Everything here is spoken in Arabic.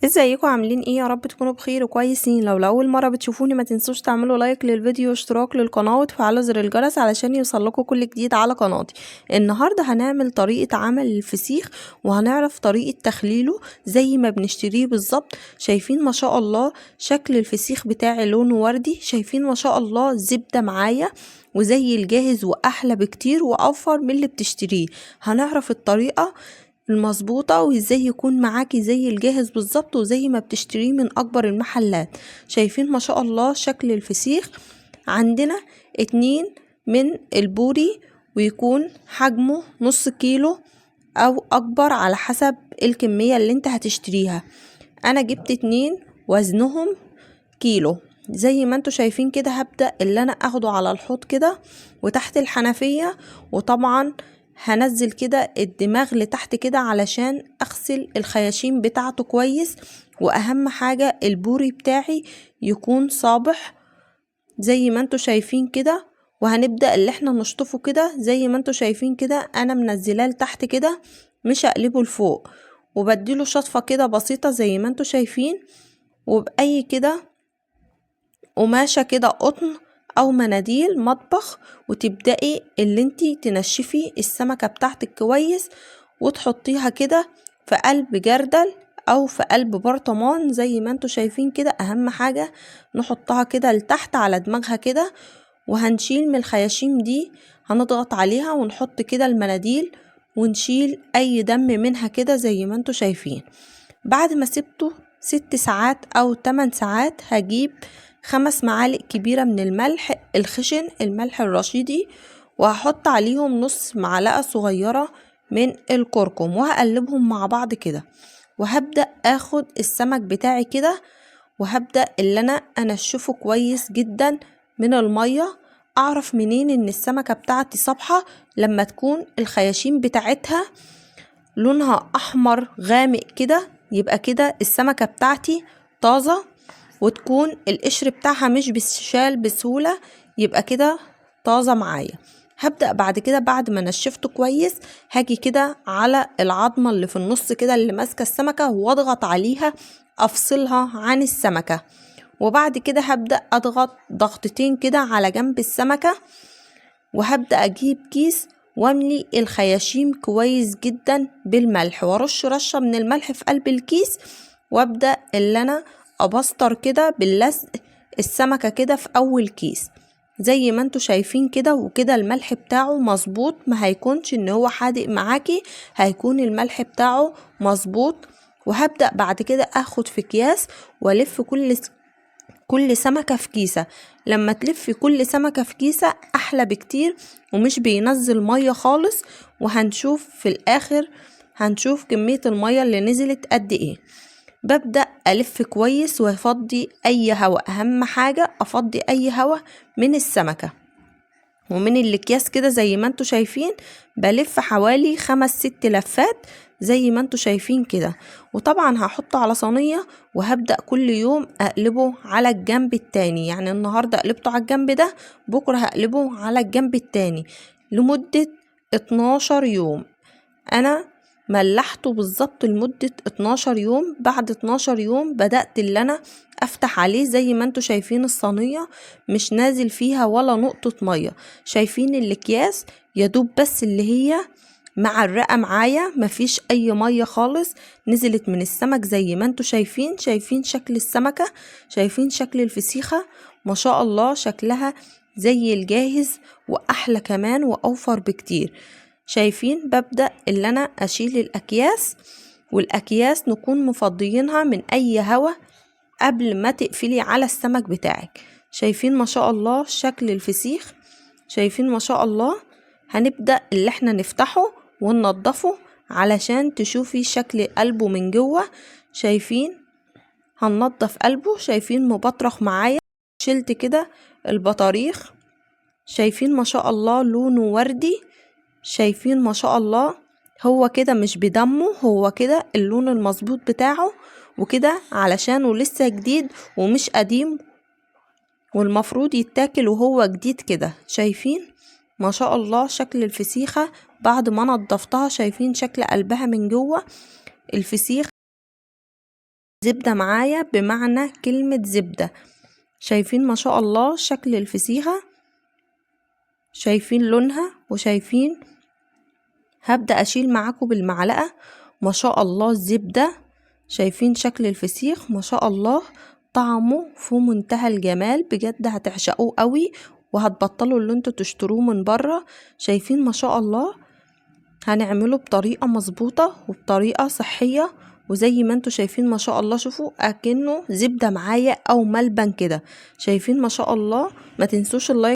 ازيكم عاملين ايه؟ يا رب تكونوا بخير وكويسين. لو لاول مره بتشوفوني ما تنسوش تعملوا لايك للفيديو واشتراك للقناه وتفعلوا زر الجرس علشان يوصلكوا كل جديد على قناتي. النهارده هنعمل طريقه عمل الفسيخ وهنعرف طريقه تخليله زي ما بنشتريه بالظبط. شايفين ما شاء الله شكل الفسيخ بتاعي لونه وردي، شايفين ما شاء الله زبده معايا وزي الجاهز واحلى بكتير واوفر من اللي بتشتريه. هنعرف الطريقه المظبوطة وازاي يكون معاكي زي الجاهز بالظبط وزي ما بتشتريه من اكبر المحلات. شايفين ما شاء الله شكل الفسيخ. عندنا 2 من البوري ويكون حجمه نص كيلو او اكبر على حسب الكمية اللي انت هتشتريها. انا جبت 2 وزنهم كيلو زي ما انتوا شايفين كده. هبدأ اللي انا اخده على الحوض كده وتحت الحنفية، وطبعا هنزل كده الدماغ لتحت كده علشان اغسل الخياشيم بتاعته كويس. واهم حاجة البوري بتاعي يكون صابح زي ما انتوا شايفين كده. وهنبدأ اللي احنا نشطفه كده زي ما انتوا شايفين كده. انا منزلاه لتحت كده مش اقلبه لفوق، وبديله شطفة كده بسيطة زي ما انتوا شايفين. وبأي كده قماشة كده قطن او مناديل مطبخ، وتبدأي اللي انتي تنشفي السمكة بتاعتك كويس وتحطيها كده في قلب جردل او في قلب برطمان زي ما انتوا شايفين كده. اهم حاجة نحطها كده لتحت على دماغها كده، وهنشيل من الخياشيم دي، هنضغط عليها ونحط كده المناديل ونشيل اي دم منها كده زي ما انتوا شايفين. بعد ما سبته 6 ساعات او 8 ساعات هجيب 5 معالق كبيرة من الملح الخشن، الملح الرشيدي، وهحط عليهم نص معلقة صغيرة من الكركم وهقلبهم مع بعض كده. وهبدأ اخد السمك بتاعي كده وهبدأ اللي انا انشفه كويس جدا من المية. اعرف منين ان السمكة بتاعتي صبحة؟ لما تكون الخياشيم بتاعتها لونها احمر غامق كده، يبقى كده السمكة بتاعتي طازة. وتكون القشر بتاعها مش بيشال بسهولة، يبقى كده طازة معايا. هبدأ بعد كده بعد ما نشفته كويس هاجي كده على العظمة اللي في النص كده اللي ماسكة السمكة واضغط عليها افصلها عن السمكة. وبعد كده هبدأ اضغط ضغطتين كده على جنب السمكة، وهبدأ اجيب كيس واملي الخياشيم كويس جدا بالملح وارش رشة من الملح في قلب الكيس. وابدأ اللي انا ابسطر كده باللزق السمكة كده في اول كيس زي ما انتوا شايفين كده. وكده الملح بتاعه مظبوط، ما هيكونش ان هو حادق معاكي، هيكون الملح بتاعه مظبوط. وهبدأ بعد كده اخد في اكياس والف كل سمكة في كيسة. لما تلفي كل سمكة في كيسة احلى بكتير ومش بينزل مية خالص. وهنشوف في الاخر، هنشوف كمية المية اللي نزلت قد ايه. ببدأ ألف كويس وافضي أي هواء، أهم حاجة أفضي أي هواء من السمكة ومن الأكياس كده زي ما انتوا شايفين. بلف حوالي 5-6 لفات زي ما انتوا شايفين كده. وطبعا هحطه على صينية وهبدأ كل يوم أقلبه على الجنب التاني. يعني النهاردة قلبته على الجنب ده، بكرة هقلبه على الجنب التاني لمدة 12 يوم. أنا ملحته بالظبط لمدة 12 يوم. بعد 12 يوم بدأت اللي انا افتح عليه زي ما انتوا شايفين الصينية مش نازل فيها ولا نقطة مية. شايفين الاكياس يدوب بس اللي هي معرقة معايا، مفيش اي مية خالص نزلت من السمك زي ما انتوا شايفين. شايفين شكل السمكة، شايفين شكل الفسيخة ما شاء الله شكلها زي الجاهز واحلى كمان واوفر بكتير. شايفين ببدأ اللي انا اشيل الاكياس، والاكياس نكون مفضيينها من اي هوا قبل ما تقفلي على السمك بتاعك. شايفين ما شاء الله شكل الفسيخ، شايفين ما شاء الله. هنبدأ اللي احنا نفتحه وننضفه علشان تشوفي شكل قلبه من جوه. شايفين هننضف قلبه، شايفين مبطرخ معايا. شلت كده البطاريخ، شايفين ما شاء الله لونه وردي. شايفين ما شاء الله هو كده مش بدمه، هو كده اللون المظبوط بتاعه وكده علشانه لسه جديد ومش قديم والمفروض يتاكل وهو جديد كده. شايفين ما شاء الله شكل الفسيخة بعد ما نضفتها، شايفين شكل قلبها من جوه. الفسيخ زبدة معايا بمعنى كلمة زبدة. شايفين ما شاء الله شكل الفسيخة، شايفين لونها، وشايفين هبدأ اشيل معاكم بالمعلقة. ما شاء الله الزبدة، شايفين شكل الفسيخ ما شاء الله، طعمه في منتهى الجمال بجد، هتعشقوه قوي وهتبطلوا اللي انتوا تشتروه من بره. شايفين ما شاء الله، هنعمله بطريقة مظبوطة وبطريقة صحية، وزي ما انتوا شايفين ما شاء الله، شوفوا اكنه زبدة معايا او ملبن كده. شايفين ما شاء الله. ما تنسوش اللايك